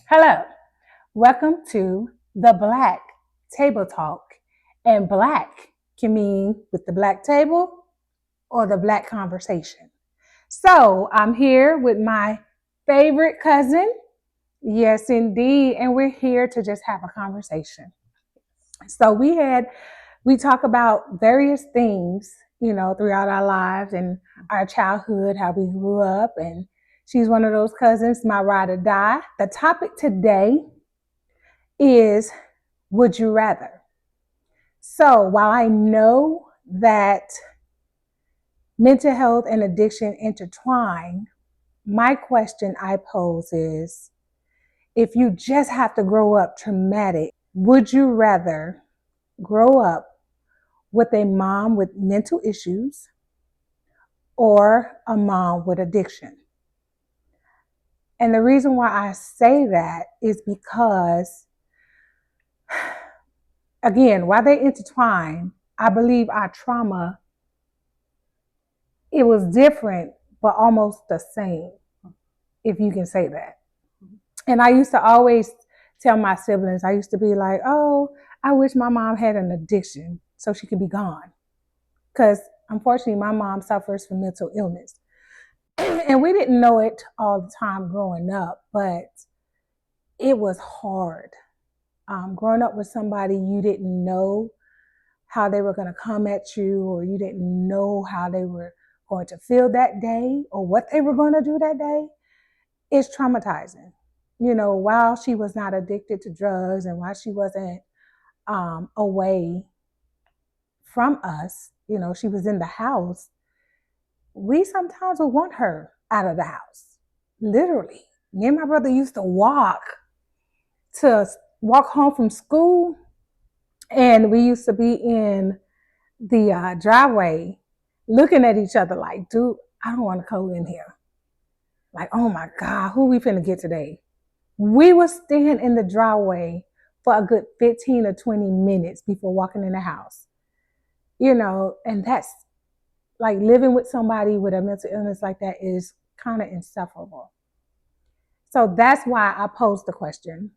Hello, welcome to the Black Table Talk. And black can mean with the black table or the black conversation. So I'm here with my favorite cousin. Yes, indeed. And we're here to just have a conversation. So we talk about various things, throughout our lives and our childhood, how we grew up. And she's one of those cousins, my ride or die. The topic today is, would you rather? So while I know that mental health and addiction intertwine, my question I pose is, if you just have to grow up traumatic, would you rather grow up with a mom with mental issues or a mom with addiction? And the reason why I say that is because, again, while they intertwine, I believe our trauma, it was different, but almost the same, if you can say that. And I used to always tell my siblings, I used to be like, oh, I wish my mom had an addiction so she could be gone. Because unfortunately, my mom suffers from mental illness. And we didn't know it all the time growing up, but it was hard. Growing up with somebody you didn't know how they were going to come at you, or you didn't know how they were going to feel that day or what they were going to do that day, it's traumatizing. While she was not addicted to drugs and while she wasn't away from us, she was in the house, we sometimes would want her out of the house. Literally. Me and my brother used to walk home from school, and we used to be in the driveway looking at each other like, dude, I don't want to go in here. Like, oh my God, who we finna get today? We would stand in the driveway for a good 15 or 20 minutes before walking in the house. And that's like living with somebody with a mental illness like that is kind of insufferable. So that's why I posed the question,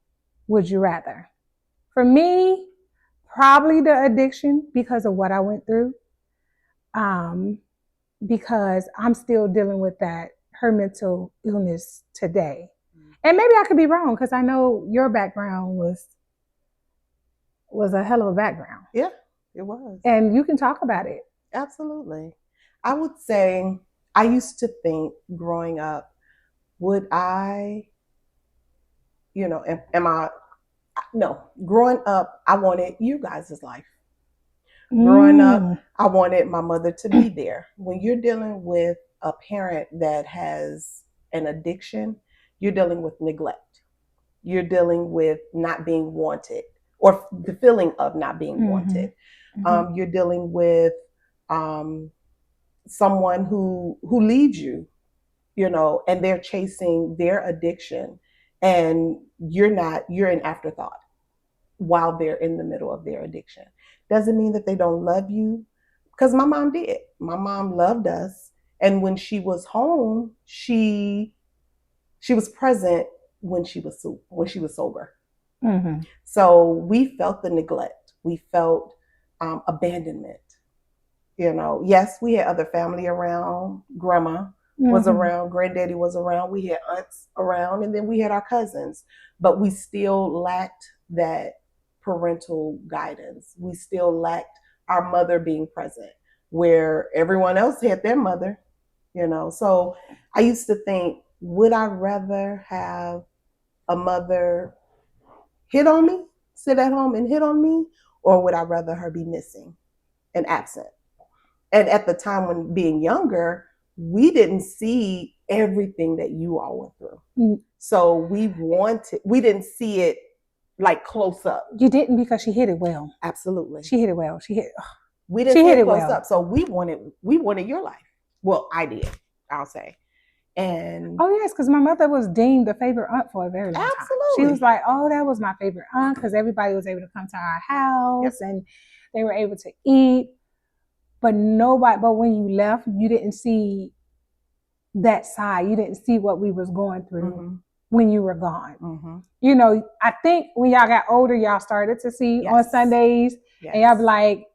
would you rather? For me, probably the addiction because of what I went through. Because I'm still dealing with her mental illness today. And maybe I could be wrong because I know your background was a hell of a background. Yeah, it was. And you can talk about it. Absolutely. I would say I used to think growing up, would I, am I, no, growing up, I wanted you guys' life. Growing up, I wanted my mother to be there. When you're dealing with a parent that has an addiction, you're dealing with neglect. You're dealing with not being wanted or the feeling of not being wanted. You're dealing with someone who leaves you, and they're chasing their addiction, and you're an afterthought while they're in the middle of their addiction. Doesn't mean that they don't love you, because my mom did. My mom loved us, and when she was home, she was present when she was sober. Mm-hmm. So we felt the neglect. We felt abandonment. Yes, we had other family around. Grandma was around, granddaddy was around, we had aunts around, and then we had our cousins, but we still lacked that parental guidance. We still lacked our mother being present where everyone else had their mother. So I used to think, would I rather have a mother hit on me, sit at home and hit on me, or would I rather her be missing and absent? And at the time when being younger, we didn't see everything that you all went through. Mm. So we didn't see it like close up. You didn't, because she hit it well. Absolutely. She hit it well. We didn't see it close up. So we wanted your life. Well, I did, I'll say. And oh yes, because my mother was deemed a favorite aunt for a very long time. She was like, oh, that was my favorite aunt, because everybody was able to come to our house. Yep. And they were able to eat. But when you left, you didn't see that side. You didn't see what we was going through when you were gone. Mm-hmm. You know, I think when y'all got older, y'all started to see on Yes. Sundays, Yes. and y'all be like,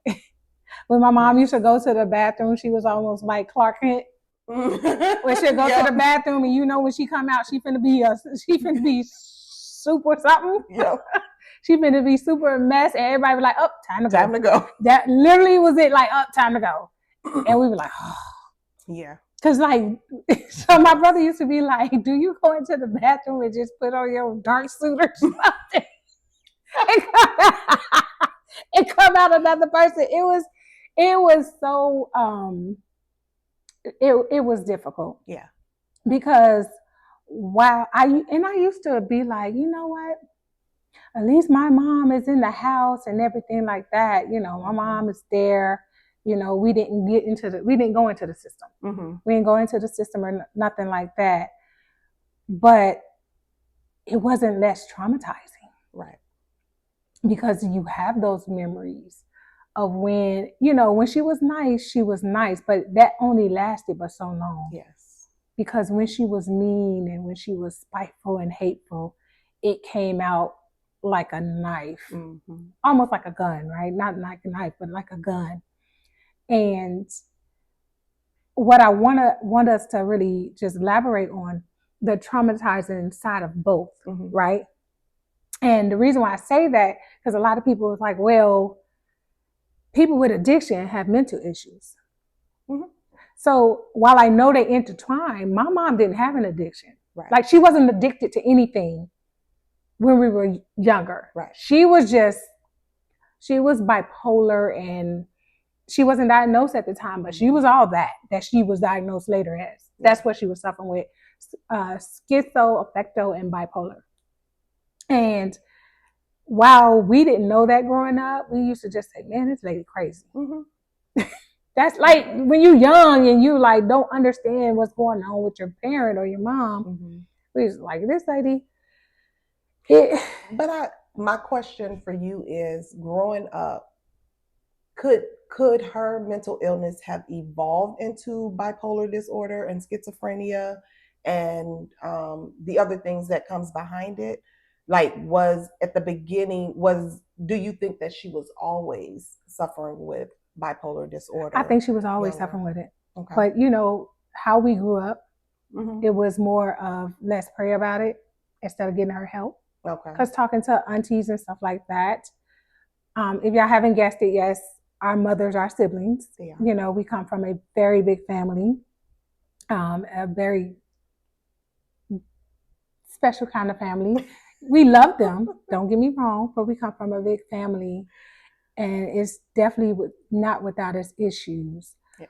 when my mom Yes. used to go to the bathroom, she was almost like Clark Kent. When she'd go to the bathroom, and you know when she come out, she finna be super something. Yep. She finna be super mess, and everybody was like, "Oh, time to go." Time to go. That literally was it. Like, "Oh, time to go," and we were like, "Oh." Yeah. Cause like, so my brother used to be like, "Do you go into the bathroom and just put on your dark suit or something and come out another person?" It was so it was difficult. Yeah. Because while I used to be like, you know what? At least my mom is in the house and everything like that. You know, my mom is there. You know, we didn't go into the system. Mm-hmm. We didn't go into the system or nothing like that. But it wasn't less traumatizing. Right. Because you have those memories of when, you know, when she was nice, but that only lasted but so long. Yes. Because when she was mean and when she was spiteful and hateful, it came out like a knife, almost like a gun, right? Not like a knife, but like a gun. And what I want us to really just elaborate on the traumatizing side of both, right? And the reason why I say that, because a lot of people is like, well, people with addiction have mental issues. So while I know they intertwine, my mom didn't have an addiction. Right. Like she wasn't addicted to anything when we were younger. Right. She was bipolar, and she wasn't diagnosed at the time, but she was all that she was diagnosed later as. That's what she was suffering with, schizoaffecto and bipolar. And while we didn't know that growing up, we used to just say, man, this lady crazy. That's like when you're young and you like don't understand what's going on with your parent or your mom. We was like, this lady. But my question for you is, growing up, could her mental illness have evolved into bipolar disorder and schizophrenia and the other things that comes behind it? Like, was at the beginning, do you think that she was always suffering with bipolar disorder? I think she was always suffering with it. Okay. But you know how we grew up, it was more of let's pray about it instead of getting her help. Okay. Because talking to aunties and stuff like that, if y'all haven't guessed it, yes, our mothers are siblings. Yeah. You know, we come from a very big family, a very special kind of family. We love them, don't get me wrong, but we come from a big family, and it's definitely not without its issues. Yes.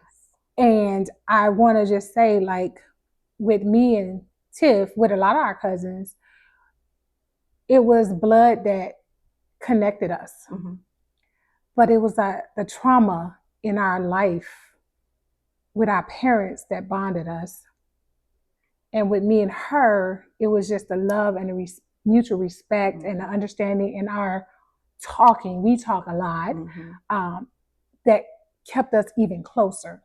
And I want to just say, like, with me and Tiff, with a lot of our cousins, it was blood that connected us. But it was the trauma in our life with our parents that bonded us. And with me and her, it was just the love and the mutual respect and the understanding in our talking. We talk a lot, that kept us even closer.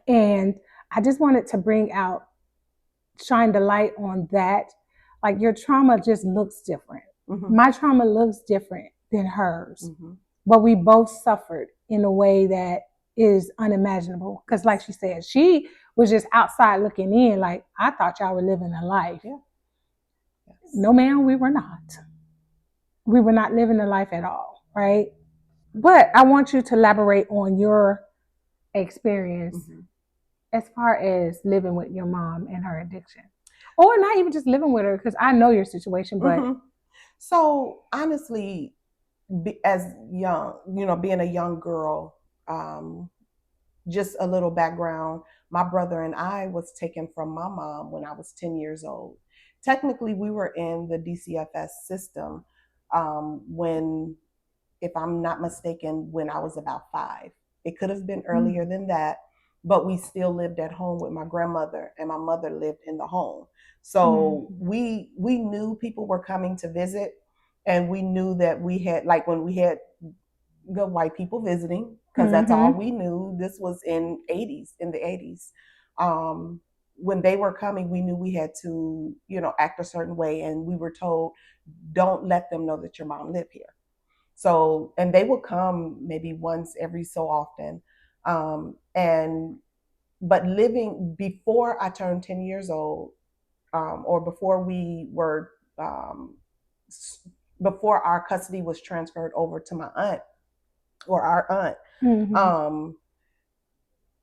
And I just wanted to shine the light on that. Like, your trauma just looks different. My trauma looks different than hers. But we both suffered in a way that is unimaginable. Because like she said, she was just outside looking in like, I thought y'all were living a life. Yeah. Yes. No, ma'am, we were not. We were not living a life at all, right? But I want you to elaborate on your experience as far as living with your mom and her addiction. Or not even just living with her, because I know your situation, but... So honestly, as young, being a young girl, just a little background, my brother and I was taken from my mom when I was 10 years old. Technically, we were in the DCFS system when, if I'm not mistaken, when I was about 5. It could have been earlier than that, but we still lived at home with my grandmother, and my mother lived in the home. So we knew people were coming to visit, and we knew that we had, like, when we had the white people visiting, because that's all we knew. This was in the 80s. when they were coming, we knew we had to, act a certain way, and we were told, don't let them know that your mom lived here. So, and they would come maybe once every so often. And but living before I turned 10 years old, or before we were, before our custody was transferred over to my aunt or our aunt, um,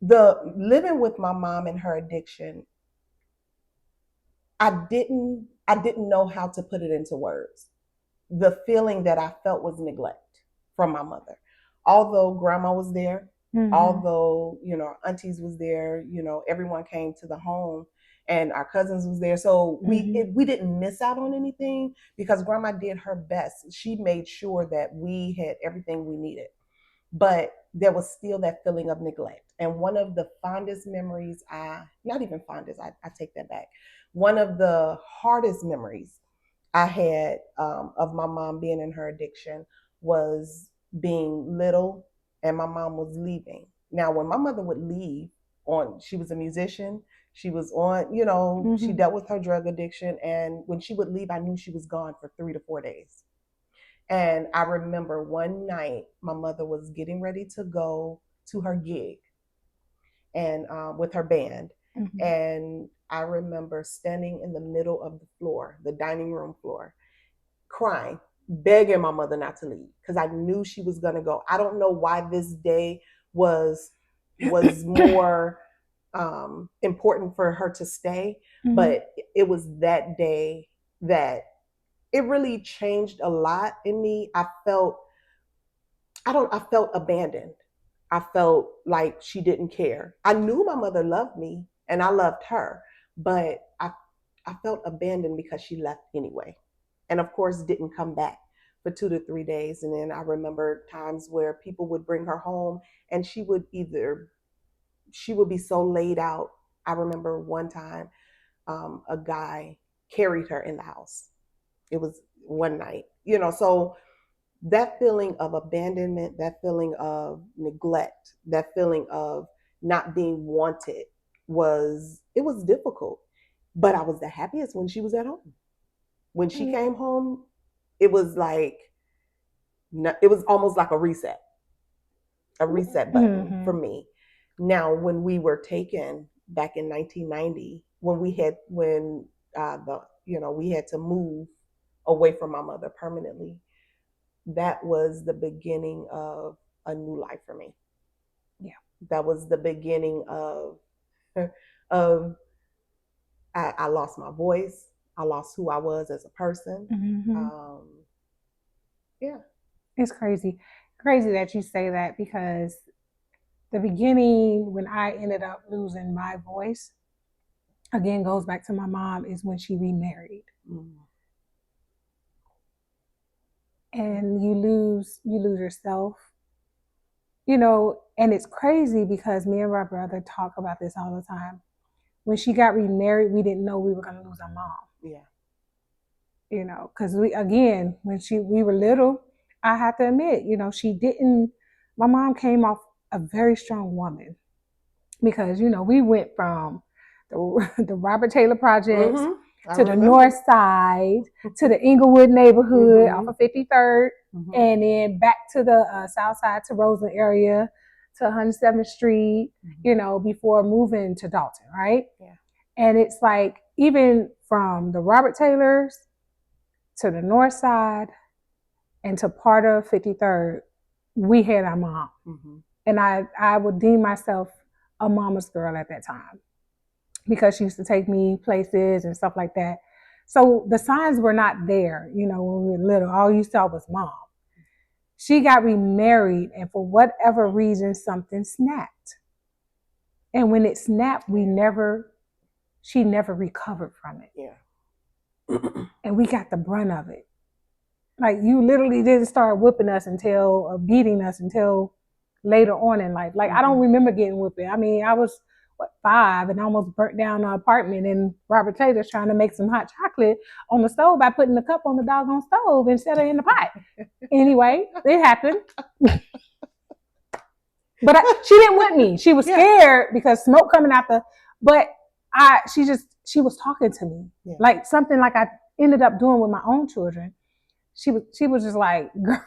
the living with my mom and her addiction, I didn't know how to put it into words. The feeling that I felt was neglect from my mother. Although grandma was there, although, aunties was there, everyone came to the home and our cousins was there. So we didn't miss out on anything because grandma did her best. She made sure that we had everything we needed. But there was still that feeling of neglect. And one of the fondest memories, not even fondest, I take that back. One of the hardest memories I had, of my mom being in her addiction was being little and my mom was leaving. Now, when my mother would leave, she was a musician. She was on, she dealt with her drug addiction. And when she would leave, I knew she was gone for 3 to 4 days. And I remember one night my mother was getting ready to go to her gig and with her band. And I remember standing in the middle of the floor, the dining room floor, crying, begging my mother not to leave because I knew she was going to go. I don't know why this day was more important for her to stay, but it was that day that it really changed a lot in me. I felt abandoned. I felt like she didn't care. I knew my mother loved me and I loved her, but I felt abandoned because she left anyway. And of course didn't come back for 2 to 3 days. And then I remember times where people would bring her home and she would be so laid out. I remember one time, a guy carried her in the house. It was one night, so that feeling of abandonment, that feeling of neglect, that feeling of not being wanted it was difficult. But I was the happiest when she was at home. When she came home, it was like, it was almost like a reset button for me. Now, when we were taken back in 1990, when we had to move away from my mother permanently, that was the beginning of a new life for me. Yeah. That was the beginning of I lost my voice. I lost who I was as a person. Yeah. It's crazy that you say that, because the beginning when I ended up losing my voice, again, goes back to my mom, is when she remarried. And you lose yourself, and it's crazy because me and my brother talk about this all the time. When she got remarried, we didn't know we were going to lose our mom. Yeah. Because when we were little, I have to admit, my mom came off a very strong woman, because, we went from the Robert Taylor projects to the north side, to the Inglewood neighborhood off of 53rd, and then back to the south side to Roseland area, to 107th Street, before moving to Dalton, right? Yeah. And it's like, even from the Robert Taylors to the north side and to part of 53rd, we had our mom. And I would deem myself a mama's girl at that time, because she used to take me places and stuff like that. So the signs were not there, when we were little. All you saw was mom. She got remarried, and for whatever reason, something snapped. And when it snapped, she never recovered from it. Yeah. And we got the brunt of it. Like, you literally didn't start whipping us or beating us until later on in life. Like, I don't remember getting whipped. I mean, I was 5 and almost burnt down an apartment in Robert Taylor's trying to make some hot chocolate on the stove by putting the cup on the doggone stove instead of in the pot. Anyway, it happened. But she didn't whip me. She was scared because smoke coming out but she was talking to me Yeah. like something like I ended up doing with my own children. She was just like, girl,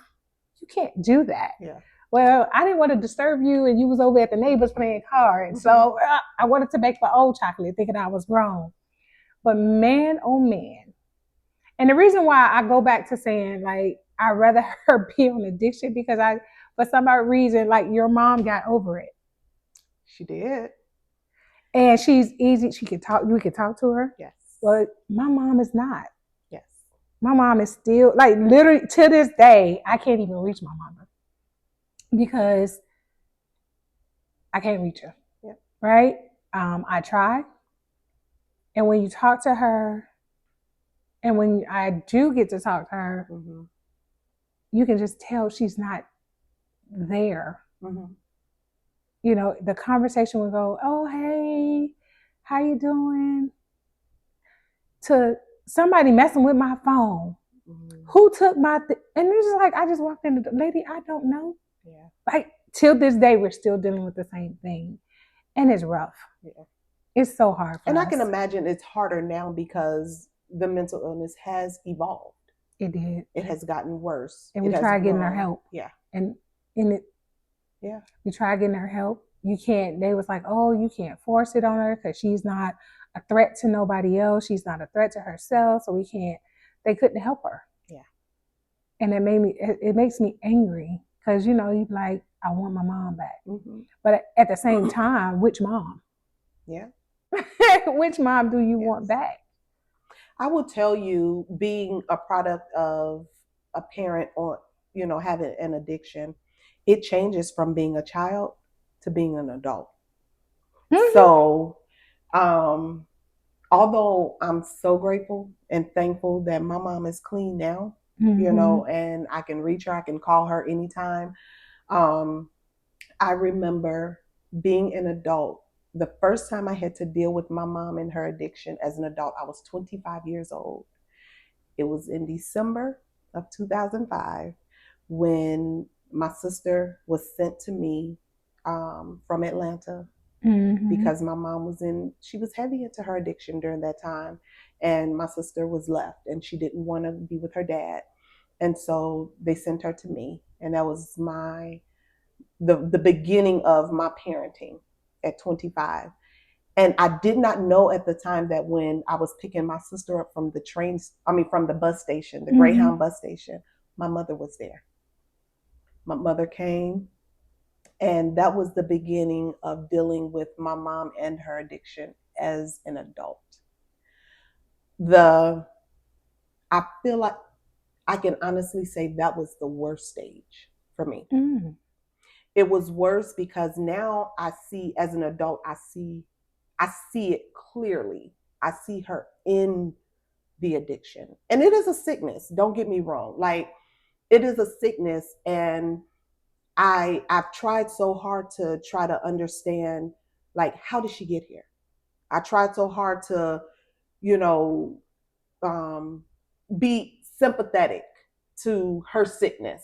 you can't do that. Yeah. Well, I didn't want to disturb you, and you was over at the neighbors playing cards, so I wanted to make my own chocolate, thinking I was grown. But man, oh man. And the reason why I go back to saying, like, I'd rather her be on addiction because for some odd reason, like, your mom got over it. She did. And she's easy. She could talk. We could talk to her. Yes. But my mom is not. Yes. My mom is still, like, literally to this day, I can't even reach my mama because I can't reach her. Yep. Right? I try. And when you talk to her, and when I do get to talk to her, you can just tell she's not there. You know, the conversation would go, oh, hey, how you doing? To somebody messing with my phone. Who took my and it's just like, I just walked in the lady, I don't know. Yeah. Like, till this day, we're still dealing with the same thing. And it's rough. Yeah. It's so hard for us. I can imagine it's harder now because the mental illness has evolved. It did. It has gotten worse. And we tried getting her help. Yeah. And we tried getting her help. You can't, they was like, oh, you can't force it on her because she's not a threat to nobody else. She's not a threat to herself. So they couldn't help her. Yeah. And it makes me angry because, you know, you're like, I want my mom back. But at the same time, which mom? Yeah. Which mom do you want back? I will tell you, being a product of a parent or, you know, having an addiction, it changes from being a child to being an adult. So, although I'm so grateful and thankful that my mom is clean now, you know, and I can reach her, I can call her anytime. I remember being an adult. The first time I had to deal with my mom and her addiction as an adult, I was 25 years old. It was in December of 2005 when my sister was sent to me from Atlanta because my mom she was heavy into her addiction during that time. And my sister was left and she didn't want to be with her dad. And so they sent her to me. And that was the beginning of my parenting at 25. And I did not know at the time that when I was picking my sister up from from the bus station, the Greyhound bus station, my mother was there. My mother came, and that was the beginning of dealing with my mom and her addiction as an adult. I feel like I can honestly say that was the worst stage for me. It was worse because now I see, as an adult, I see it clearly. I see her in the addiction. And it is a sickness. Don't get me wrong. Like, it is a sickness. And I've tried so hard to try to understand, like, how did she get here? I tried so hard to, you know, be sympathetic to her sickness,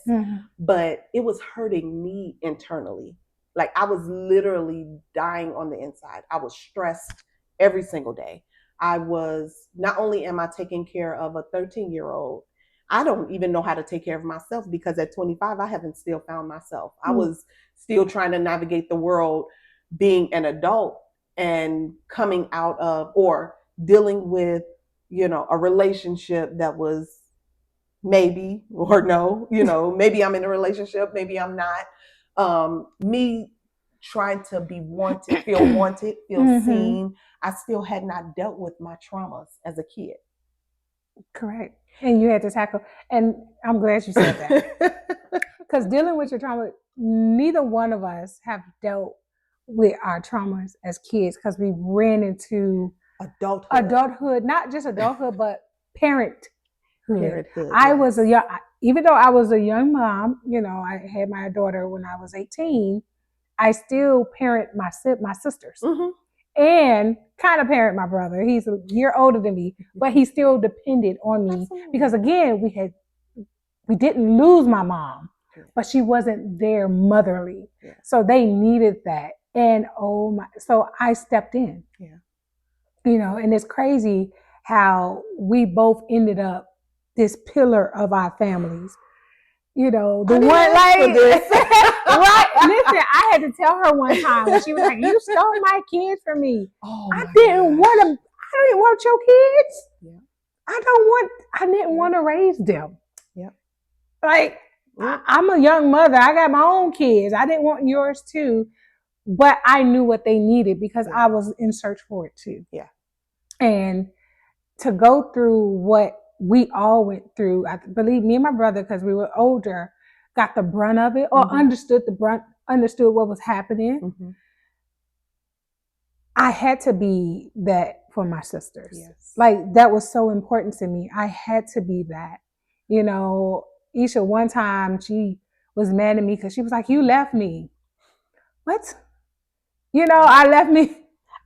but it was hurting me internally. Like, I was literally dying on the inside. I was stressed every single day. Not only am I taking care of a 13-year-old, I don't even know how to take care of myself because at 25, I haven't still found myself. I was still trying to navigate the world being an adult and coming out of or dealing with, you know, a relationship that was maybe or no, you know, maybe I'm in a relationship, maybe I'm not. Me trying to be wanted, feel seen. I still had not dealt with my traumas as a kid. Correct. And you had to tackle, and I'm glad you said that. Because dealing with your trauma, neither one of us have dealt with our traumas as kids because we ran into adulthood, not just adulthood, but parenthood. I was even though I was a young mom, you know, I had my daughter when I was 18, I still parent my sisters. And kind of parent my brother. He's a year older than me, but he still depended on me. Absolutely. Because again, we didn't lose my mom, but she wasn't there motherly. Yeah. So they needed that. And so I stepped in. Yeah. And it's crazy how we both ended up this pillar of our families. The one like right. Listen, I had to tell her one time when she was like, "You stole my kids from me." I didn't want them. I didn't want your kids. Yeah. I didn't want to raise them. Yeah. Like I'm a young mother. I got my own kids. I didn't want yours too, but I knew what they needed because I was in search for it too. Yeah. And to go through what we all went through, I believe me and my brother, because we were older, got the brunt of it or understood what was happening. Mm-hmm. I had to be that for my sisters. Yes. Like that was so important to me. I had to be that. Isha, one time she was mad at me because she was like, "You left me." What?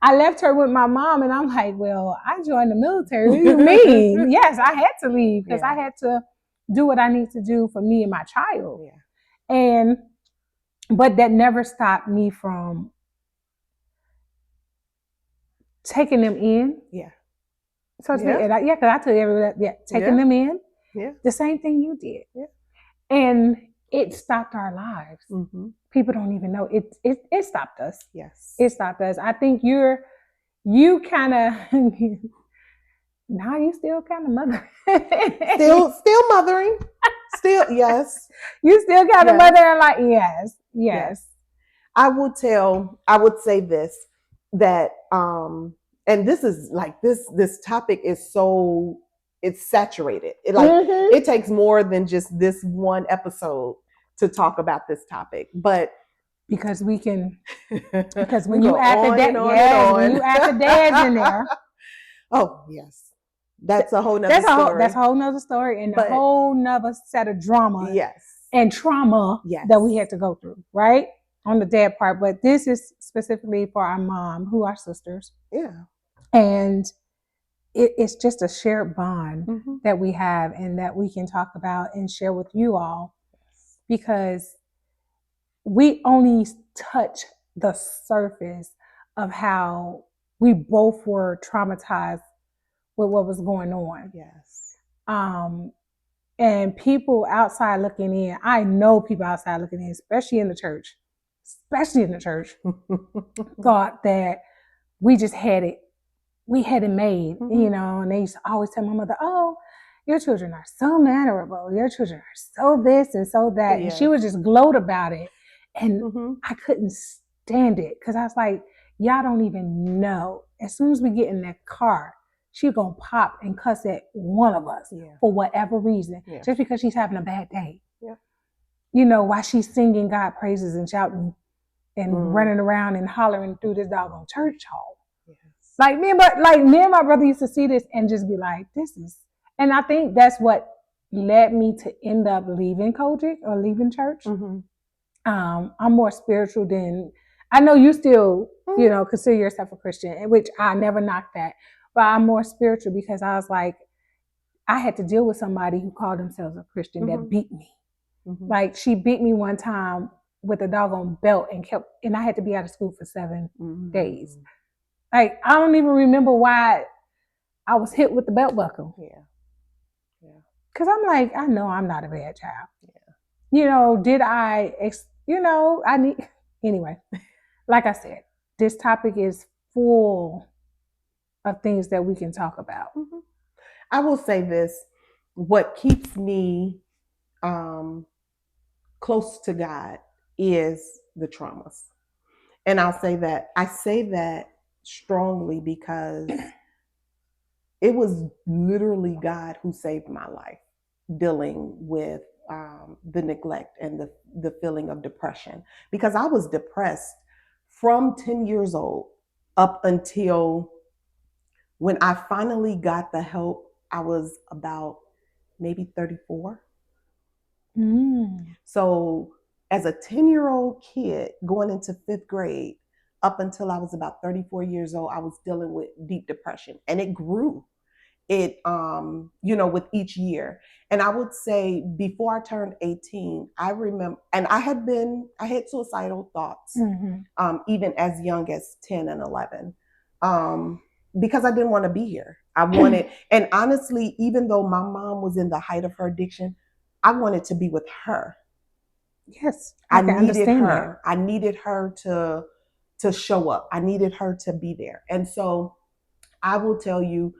I left her with my mom, and I'm like, "Well, I joined the military. What do you mean?" Yes, I had to leave because I had to do what I need to do for me and my child. Yeah. But that never stopped me from taking them in. Yeah. So because I told everybody taking them in. Yeah. The same thing you did. Yeah. And it stopped our lives. Mm-hmm. People don't even know it stopped us. Yes. It stopped us. I think you kind of now you still kind of mothering. still mothering. Still, yes. You still kind of mothering, like yes. I would say this, that and this is like this topic is so it's saturated. It takes more than just this one episode to talk about this topic, but because when you add the dads in there. Oh yes. That's a whole nother story. That's a whole nother story and a whole nother set of drama. Yes. And trauma that we had to go through, right? On the dad part. But this is specifically for our mom, who are sisters. Yeah. And it's just a shared bond that we have and that we can talk about and share with you all, because we only touch the surface of how we both were traumatized with what was going on. Yes. And people outside looking in, I know people outside looking in, especially in the church, thought that we just had it. We had it made, and they used to always tell my mother, "Oh, your children are so mannerable. Your children are so this and so that." And she would just gloat about it. And I couldn't stand it because I was like, y'all don't even know. As soon as we get in that car, she's going to pop and cuss at one of us for whatever reason, just because she's having a bad day. Yeah. While she's singing God praises and shouting and running around and hollering through this doggone church hall. Like me and my brother used to see this and just be like, this is, and I think that's what led me to end up leaving Kojic or leaving church. I'm more spiritual than, I know you still, consider yourself a Christian, which I never knocked that, but I'm more spiritual because I was like, I had to deal with somebody who called themselves a Christian that beat me. Like she beat me one time with a doggone belt and I had to be out of school for 7 days. Like, I don't even remember why I was hit with the belt buckle. Yeah. Because I'm like, I know I'm not a bad child. Yeah. Did I, anyway, like I said, this topic is full of things that we can talk about. I will say this, what keeps me close to God is the traumas. And I say that strongly because it was literally God who saved my life, dealing with the neglect and the feeling of depression, because I was depressed from 10 years old up until when I finally got the help. I was about maybe 34. So as a 10-year-old kid going into 5th grade, up until I was about 34 years old, I was dealing with deep depression, and it grew. It, with each year. And I would say before I turned 18, I remember, and I had suicidal thoughts, even as young as 10 and 11. because I didn't want to be here. I wanted, and honestly, even though my mom was in the height of her addiction, I wanted to be with her. Yes, I I can needed understand that. her. I needed her to show up. I needed her to be there. And so I will tell you,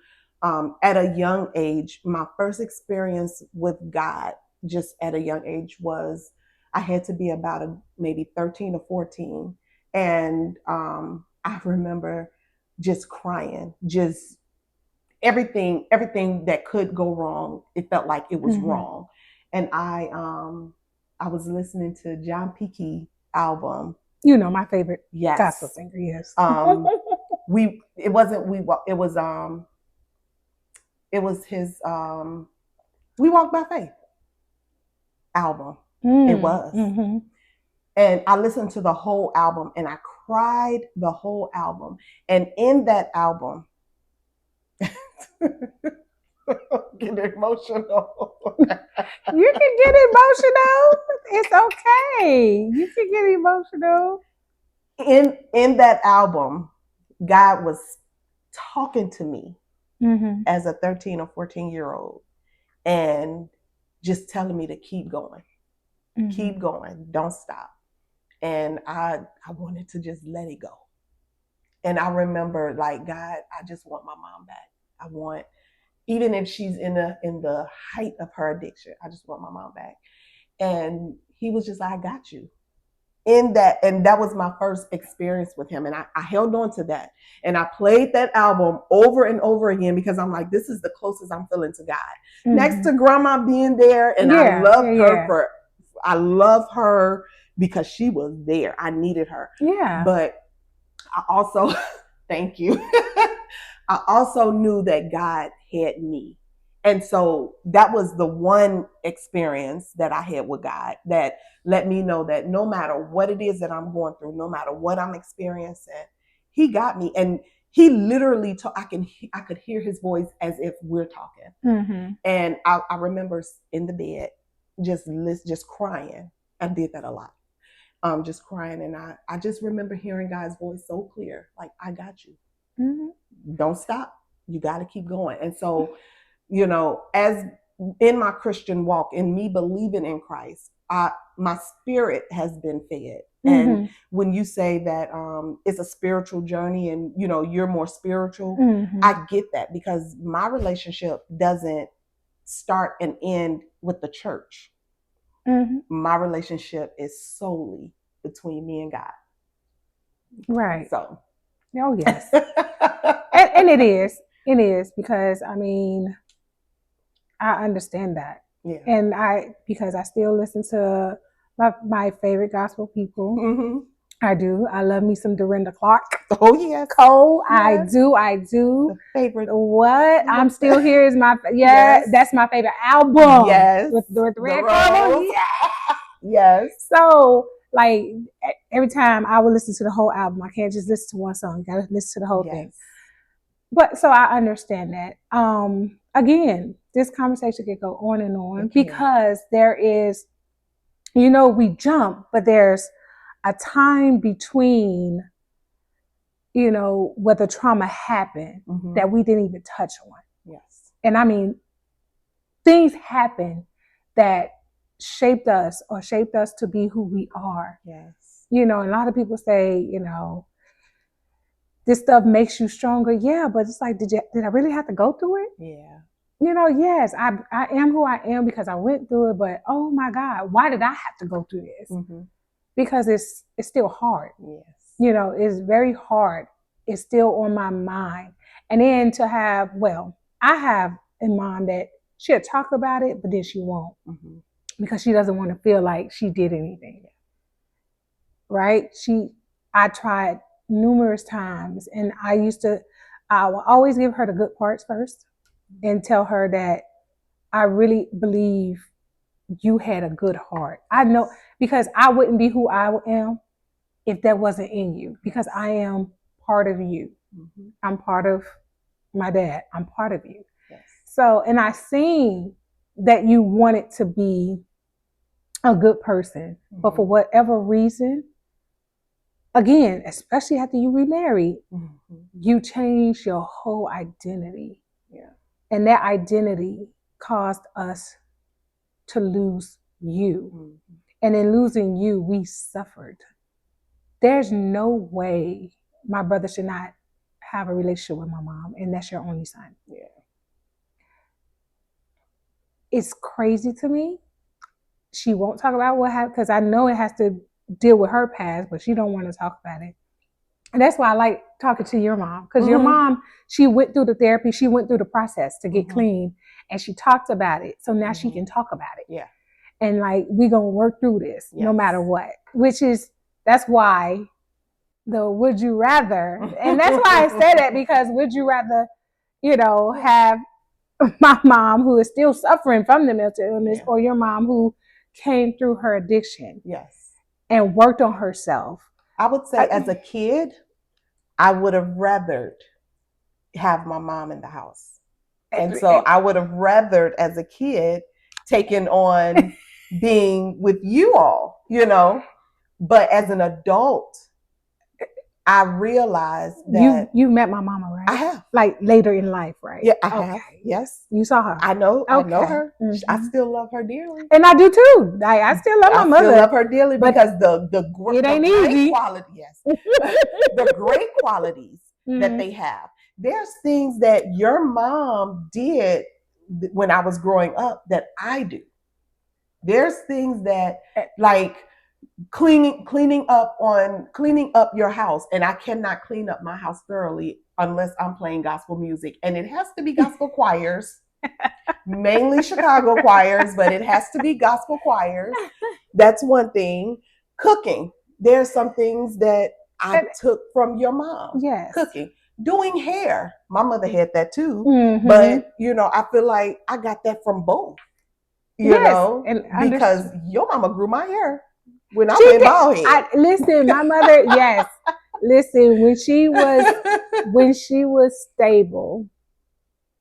at a young age, my first experience with God, just at a young age, was I had to be about maybe 13 or 14. And I remember just crying, just everything that could go wrong, it felt like it was wrong. And I was listening to John P. album. You know, my favorite Yes. gospel singer, yes. It wasn't it was his We Walk by Faith album. It was. Mm-hmm. And I listened to the whole album and I cried the whole album. And in that album, get emotional. You can get emotional. It's okay. You can get emotional. In that album, God was talking to me as a 13 or 14-year-old and just telling me to keep going. Keep going. Don't stop. And I wanted to just let it go. And I remember, like, God, I just want my mom back. I want, even if she's in the height of her addiction, I just want my mom back. And he was just like, I got you. In that, and that was my first experience with him. And I held on to that. And I played that album over and over again because I'm like, this is the closest I'm feeling to God. Next to grandma being there. And I love her because she was there. I needed her. Yeah. But I also, thank you. I also knew that God had me. And so that was the one experience that I had with God that let me know that no matter what it is that I'm going through, no matter what I'm experiencing, he got me. And he literally I could hear his voice as if we're talking. And I remember in the bed just crying. I did that a lot. Just crying. And I just remember hearing God's voice so clear, like, I got you. Don't stop. You got to keep going. And so, you know, as in my Christian walk, in me believing in Christ, my spirit has been fed. And when you say that it's a spiritual journey and, you know, you're more spiritual, I get that because my relationship doesn't start and end with the church. My relationship is solely between me and God. Right. So. Oh, yes. and it is because, I mean, I understand that. Yeah. And because I still listen to my favorite gospel people. I do. I love me some Dorinda Clark. Oh, yes. Cole. Yes. I do. The favorite. What? I'm Still Here is my, yes. That's my favorite album. Yes. With the red cover. Yes. Yes. So, like, every time I will listen to the whole album. I can't just listen to one song. I gotta listen to the whole thing. But so I understand that. Again, this conversation could go on and on because there is, you know, we jump, but there's a time between, you know, where the trauma happened that we didn't even touch on. Yes. And I mean, things happen that shaped us to be who we are. Yes. You know, a lot of people say, you know, this stuff makes you stronger. Yeah, but it's like, did I really have to go through it? Yeah. You know, yes, I am who I am because I went through it, but oh my God, why did I have to go through this? Because it's still hard. Yes. You know, it's very hard. It's still on my mind. And then to have, I have a mom that she'll talk about it, but then she won't because she doesn't want to feel like she did anything. Right? I tried numerous times and I will always give her the good parts first and tell her that I really believe you had a good heart. I know, because I wouldn't be who I am if that wasn't in you, because I am part of you. I'm part of my dad. I'm part of you. Yes. So, and I seen that you wanted to be a good person, but for whatever reason, again, especially after you remarried, Mm-hmm. you change your whole identity. Yeah. And that identity caused us to lose you. Mm-hmm. And in losing you, we suffered. There's no way my brother should not have a relationship with my mom, and that's your only son. Yeah. It's crazy to me. She won't talk about what happened because I know it has to deal with her past, but she don't want to talk about it. And that's why I like talking to your mom, because your mom, she went through the therapy, she went through the process to get clean, and she talked about it. So now she can talk about it. Yeah. And like, we're going to work through this no matter what, that's why the would you rather, and that's why I said that, because would you rather, have my mom who is still suffering from the mental illness, or your mom who came through her addiction and worked on herself. I would say as a kid, I would have rathered have my mom in the house. And so I would have rathered as a kid taken on being with you all, but as an adult, I realized that you met my mama, right? I have, like later in life, right? Yeah, I have. Yes, you saw her. I know. I know her. Mm-hmm. I still love her dearly, and I do too. Like, I still love my mother. I still love her dearly, because the great quality, the great qualities that they have. There's things that your mom did when I was growing up that I do. There's things that, like, cleaning up your house, and I cannot clean up my house thoroughly unless I'm playing gospel music, and it has to be gospel choirs, mainly Chicago choirs, but it has to be gospel choirs. That's one thing. Cooking, there's some things that I took from your mom. Yes. Cooking, doing hair, my mother had that too. Mm-hmm. But I feel like I got that from both. Because your mama grew my hair when I went bald head. Listen, my mother, yes. Listen, when she was stable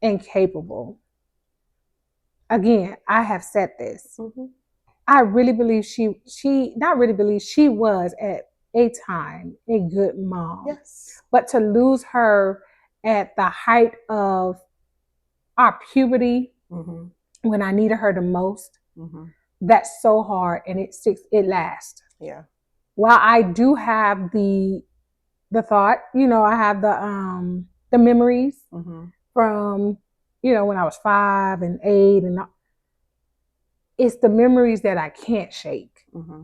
and capable, again, I have said this. Mm-hmm. I really believe she was at a time a good mom. Yes. But to lose her at the height of our puberty, mm-hmm. when I needed her the most, mm-hmm. that's so hard, and it lasts. Yeah. While I do have the thought, I have the memories, mm-hmm. from when I was 5 and 8, and it's the memories that I can't shake, mm-hmm.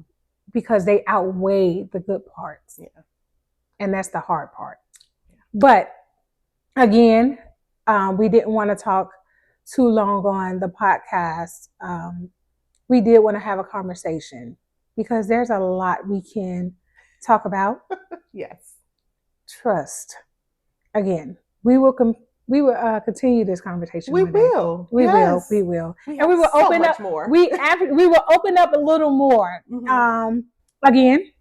because they outweigh the good parts. Yeah. And that's the hard part. Yeah. But again, we didn't want to talk too long on the podcast. We did want to have a conversation, because there's a lot we can talk about. Yes. Trust. Again, we will continue this conversation. We will. We will. And we will open up more. We will open up a little more. Mm-hmm. Again,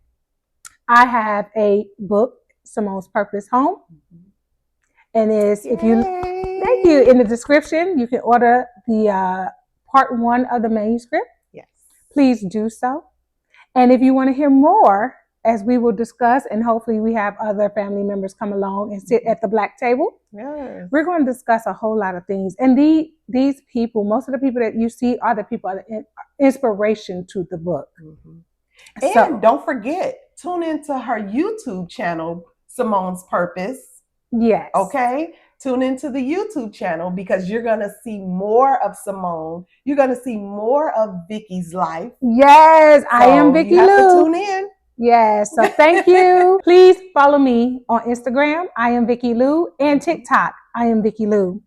I have a book, Symone's Purpose Home. Mm-hmm. And thank you. In the description, you can order the part 1 of the manuscript. Yes. Please do so. And if you want to hear more, as we will discuss, and hopefully we have other family members come along and sit at the black table. Yes. We're going to discuss a whole lot of things. And these people, most of the people that you see are the people that are inspiration to the book. Mm-hmm. And don't forget, tune into her YouTube channel, Symone's Purpose. Yes. Okay? Tune into the YouTube channel, because you're going to see more of Symone. You're going to see more of Vicky's life. Yes, I am Vicky Lou. You have to tune in. Yes, so thank you. Please follow me on Instagram, I am Vicky Lou, and TikTok, I am Vicky Lou.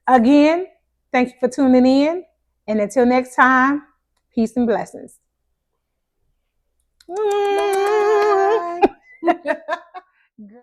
Again, thank you for tuning in. And until next time, peace and blessings. Bye.